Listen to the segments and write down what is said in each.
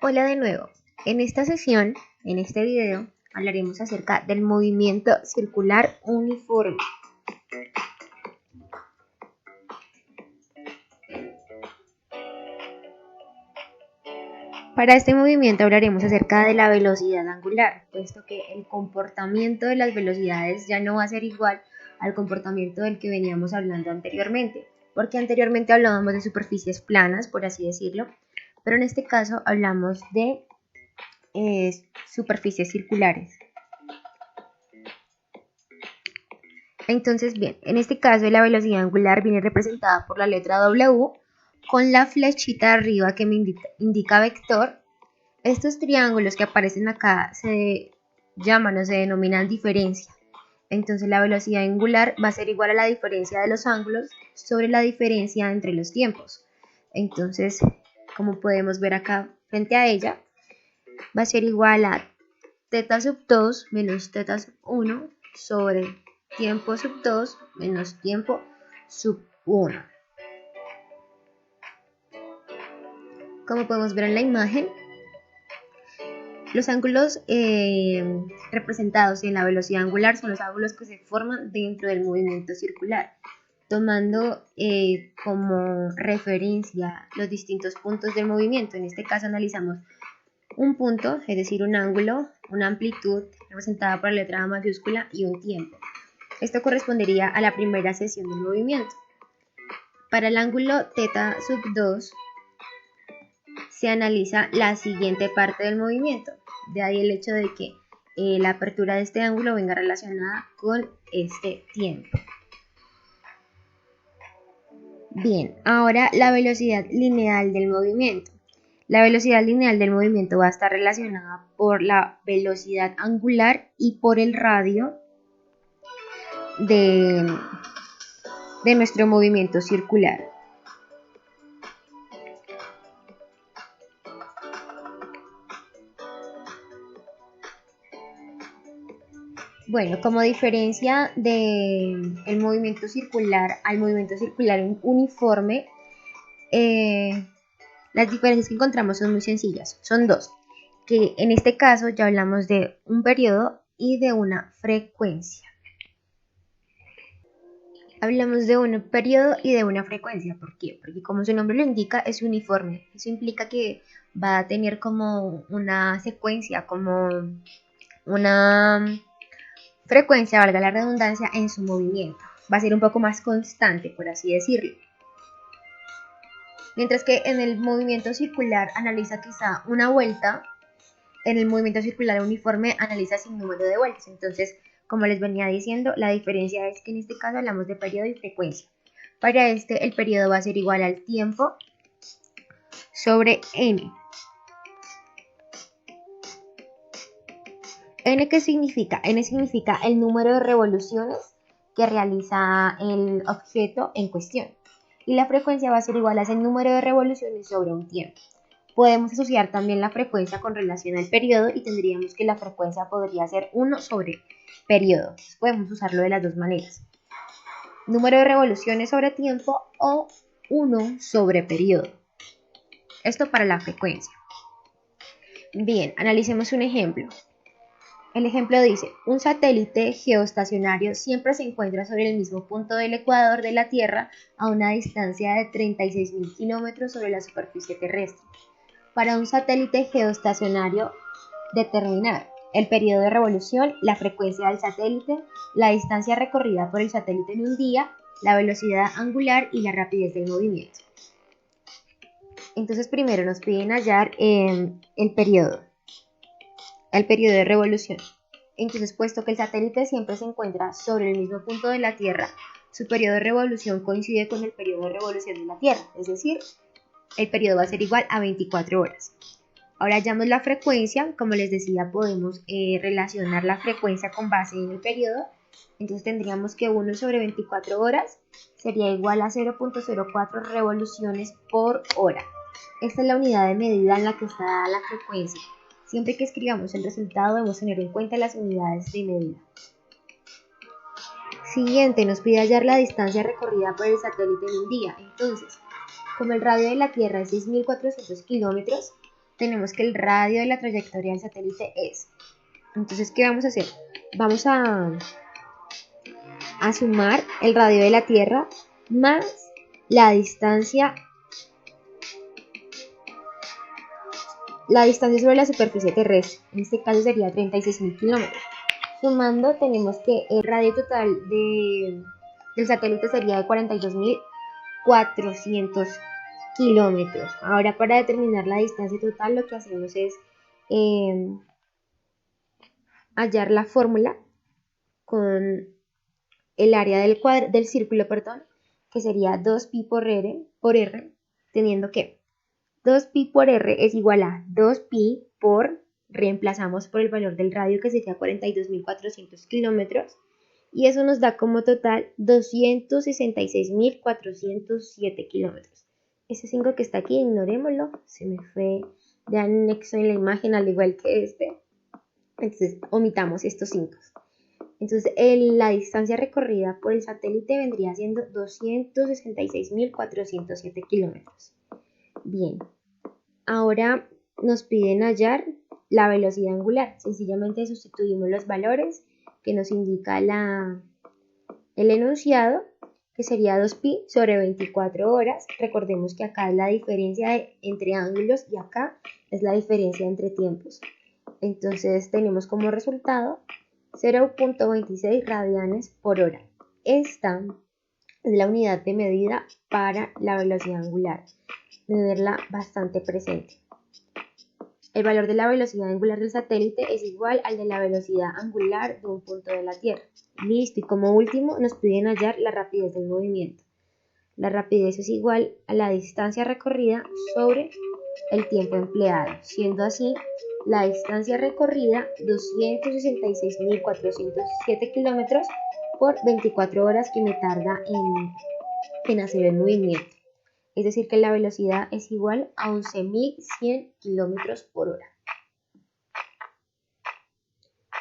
Hola de nuevo. En esta sesión, en este video, hablaremos acerca del movimiento circular uniforme. Para este movimiento hablaremos acerca de la velocidad angular, puesto que el comportamiento de las velocidades ya no va a ser igual al comportamiento del que veníamos hablando anteriormente, porque anteriormente hablábamos de superficies planas, por así decirlo, pero en este caso hablamos de superficies circulares. Entonces, bien, en este caso la velocidad angular viene representada por la letra W con la flechita arriba que me indica vector. Estos triángulos que aparecen acá se llaman o se denominan diferencia. Entonces la velocidad angular va a ser igual a la diferencia de los ángulos sobre la diferencia entre los tiempos. Entonces, como podemos ver acá frente a ella, va a ser igual a θ sub 2 menos θ sub 1 sobre tiempo sub 2 menos tiempo sub 1. Como podemos ver en la imagen, los ángulos representados en la velocidad angular son los ángulos que se forman dentro del movimiento circular, tomando como referencia los distintos puntos del movimiento. En este caso analizamos un punto, es decir, un ángulo, una amplitud representada por la letra A mayúscula y un tiempo. Esto correspondería a la primera sección del movimiento. Para el ángulo θ sub 2 se analiza la siguiente parte del movimiento. De ahí el hecho de que la apertura de este ángulo venga relacionada con este tiempo. Bien, ahora la velocidad lineal del movimiento. La velocidad lineal del movimiento va a estar relacionada por la velocidad angular y por el radio de nuestro movimiento circular. Bueno, como diferencia del movimiento circular al movimiento circular uniforme, las diferencias que encontramos son muy sencillas, son dos, que en este caso ya hablamos de un periodo y de una frecuencia. Hablamos de un periodo y de una frecuencia, ¿por qué? Porque como su nombre lo indica, es uniforme. Eso implica que va a tener como una secuencia, como una frecuencia, valga la redundancia, en su movimiento. Va a ser un poco más constante, por así decirlo. Mientras que en el movimiento circular analiza quizá una vuelta, en el movimiento circular uniforme analiza sin número de vueltas. Entonces, como les venía diciendo, la diferencia es que en este caso hablamos de periodo y frecuencia. Para este, el periodo va a ser igual al tiempo sobre n. ¿N qué significa? N significa el número de revoluciones que realiza el objeto en cuestión. Y la frecuencia va a ser igual a ese número de revoluciones sobre un tiempo. Podemos asociar también la frecuencia con relación al periodo y tendríamos que la frecuencia podría ser 1 sobre periodo. Entonces podemos usarlo de las dos maneras. Número de revoluciones sobre tiempo o 1 sobre periodo. Esto para la frecuencia. Bien, analicemos un ejemplo. El ejemplo dice, un satélite geoestacionario siempre se encuentra sobre el mismo punto del ecuador de la Tierra a una distancia de 36.000 kilómetros sobre la superficie terrestre. Para un satélite geoestacionario, determinar el periodo de revolución, la frecuencia del satélite, la distancia recorrida por el satélite en un día, la velocidad angular y la rapidez del movimiento. Entonces primero nos piden hallar el periodo de revolución. Entonces, puesto que el satélite siempre se encuentra sobre el mismo punto de la Tierra, su periodo de revolución coincide con el periodo de revolución de la Tierra, es decir, el periodo va a ser igual a 24 horas. Ahora hallamos la frecuencia, como les decía, podemos relacionar la frecuencia con base en el periodo, entonces tendríamos que 1 sobre 24 horas sería igual a 0.04 revoluciones por hora. Esta es la unidad de medida en la que está dada la frecuencia. Siempre que escribamos el resultado debemos tener en cuenta las unidades de medida. Siguiente, nos pide hallar la distancia recorrida por el satélite en un día. Entonces, como el radio de la Tierra es 6.400 kilómetros, tenemos que el radio de la trayectoria del satélite es. Entonces, ¿qué vamos a hacer? Vamos a sumar el radio de la Tierra más la distancia sobre la superficie terrestre. En este caso sería 36.000 kilómetros. Sumando, tenemos que el radio total del satélite sería de 42.400 kilómetros. Ahora, para determinar la distancia total, lo que hacemos es hallar la fórmula con el área del círculo, que sería 2pi por r, teniendo que 2pi por r es igual a 2pi por, reemplazamos por el valor del radio, que sería 42.400 kilómetros, y eso nos da como total 266.407 kilómetros. Ese 5 que está aquí, ignorémoslo, se me fue de anexo en la imagen, al igual que este. Entonces, omitamos estos 5. Entonces, la distancia recorrida por el satélite vendría siendo 266.407 kilómetros. Bien, ahora nos piden hallar la velocidad angular. Sencillamente sustituimos los valores que nos indica el enunciado, que sería 2pi sobre 24 horas. Recordemos que acá es la diferencia entre ángulos y acá es la diferencia entre tiempos. Entonces tenemos como resultado 0.26 radianes por hora. Esta es la unidad de medida para la velocidad angular. Tenerla bastante presente. El valor de la velocidad angular del satélite es igual al de la velocidad angular de un punto de la Tierra. Listo, y como último nos piden hallar la rapidez del movimiento. La rapidez es igual a la distancia recorrida sobre el tiempo empleado, siendo así la distancia recorrida 266.407 kilómetros por 24 horas que me tarda en hacer el movimiento. Es decir, que la velocidad es igual a 11.100 kilómetros por hora.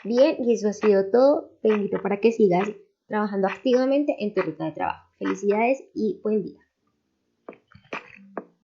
Bien, y eso ha sido todo. Te invito para que sigas trabajando activamente en tu ruta de trabajo. Felicidades y buen día.